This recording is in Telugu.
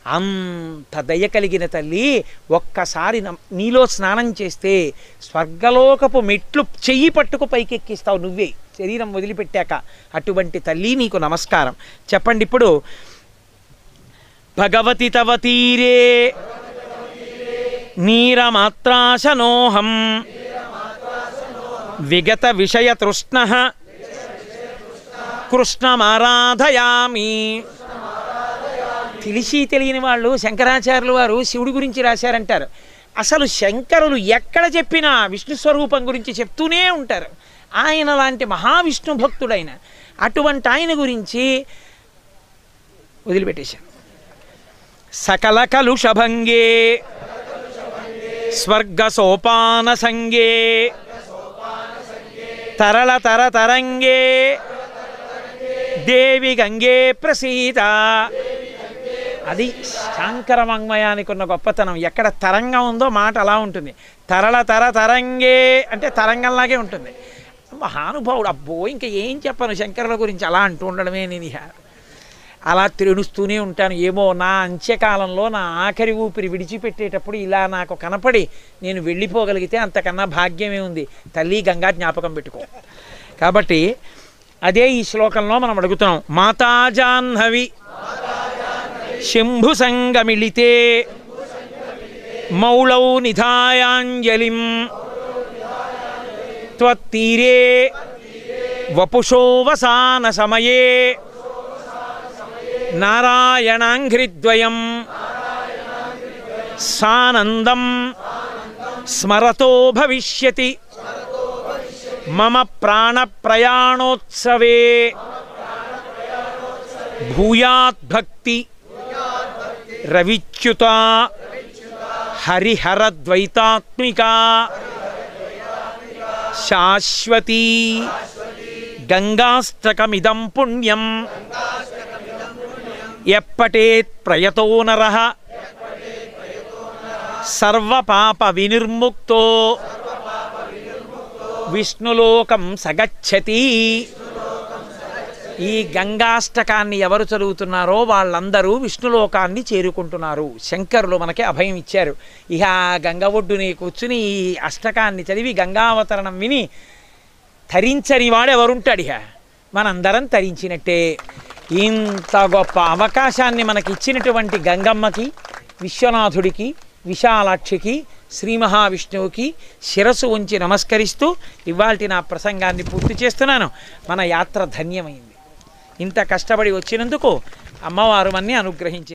అంత దయ కలిగిన తల్లి ఒక్కసారి నీలో స్నానం చేస్తే స్వర్గలోకపు మెట్లు చెయ్యి పట్టుకు పైకెక్కిస్తావు నువ్వే శరీరం వదిలిపెట్టాక. అటువంటి తల్లి నీకు నమస్కారం. చెప్పండి ఇప్పుడు. భగవతి తవ తీరే నీరమాత్రాశనోహం విగత విషయ తృష్ణ కృష్ణమారాధయామి. తెలిసి తెలియని వాళ్ళు శంకరాచార్యులు వారు శివుడి గురించి రాశారంటారు. అసలు శంకరులు ఎక్కడ చెప్పినా విష్ణు స్వరూపం గురించి చెప్తూనే ఉంటారు. ఆయన లాంటి మహావిష్ణు భక్తుడైన అటువంటి ఆయన గురించి వదిలిపెట్టేశారు. సకల కలుషభంగే స్వర్గ సోపాన సంగే తరళ తర తరంగే దేవి గంగే ప్రసీత. అది శాంకరవాంగ్మయానికి ఉన్న గొప్పతనం. ఎక్కడ తరంగం ఉందో మాట అలా ఉంటుంది. తరళ తర తరంగే అంటే తరంగంలాగే ఉంటుంది. మహానుభావుడు. అబ్బో ఇంకా ఏం చెప్పను శంకరుల గురించి. అలా అంటూ ఉండడమే. నేను అలా తిరుణుస్తూనే ఉంటాను. ఏమో నా అంత్యకాలంలో నా ఆఖరి ఊపిరి విడిచిపెట్టేటప్పుడు ఇలా నాకు కనపడి నేను వెళ్ళిపోగలిగితే అంతకన్నా భాగ్యమే ఉంది. తల్లి గంగా జ్ఞాపకం పెట్టుకో. కాబట్టి అదే ఈ శ్లోకంలో మనం అడుగుతున్నాం. మాతా జాహ్నవి శంభు సంగమిళితే మౌళౌ నిధాయాంజలిం త్వత్తీరే వపుషోవసాన సమయే నారాయణాంఘ్రిద్వయం సానందం స్మరతో భవిష్యతి మమ ప్రాణ ప్రయాణోత్సవే భూయాద్భక్తి రవిచ్యుత హరిహరద్వైతాత్మిక శాశ్వతీ గంగాష్టకమిదం పుణ్యం ఎప్పటేత్ ప్రయతో నరః సర్వపాప వినిర్ముక్తో విష్ణులోకం సగచ్చతి. ఈ గంగాష్టకాన్ని ఎవరు చదువుతున్నారో వాళ్ళందరూ విష్ణులోకాన్ని చేరుకుంటున్నారు. శంకరులు మనకి అభయం ఇచ్చారు. ఇక గంగ ఒడ్డుని కూర్చుని ఈ అష్టకాన్ని చదివి గంగావతరణం విని తరించని వాడు ఎవరుంటాడు? ఇక మనందరం తరించినట్టే. ఇంత గొప్ప అవకాశాన్ని మనకి ఇచ్చినటువంటి గంగమ్మకి, విశ్వనాథుడికి, విశాలాక్షికి, శ్రీ మహావిష్ణువుకి శిరస్సు ఉంచి నమస్కరిస్తూ ఇవాల్టి నా ప్రసంగాన్ని పూర్తి చేస్తున్నాను. మన యాత్ర ధన్యమైంది. ఇంత కష్టపడి వచ్చినందుకు అమ్మవారు మన్ని అనుగ్రహించింది.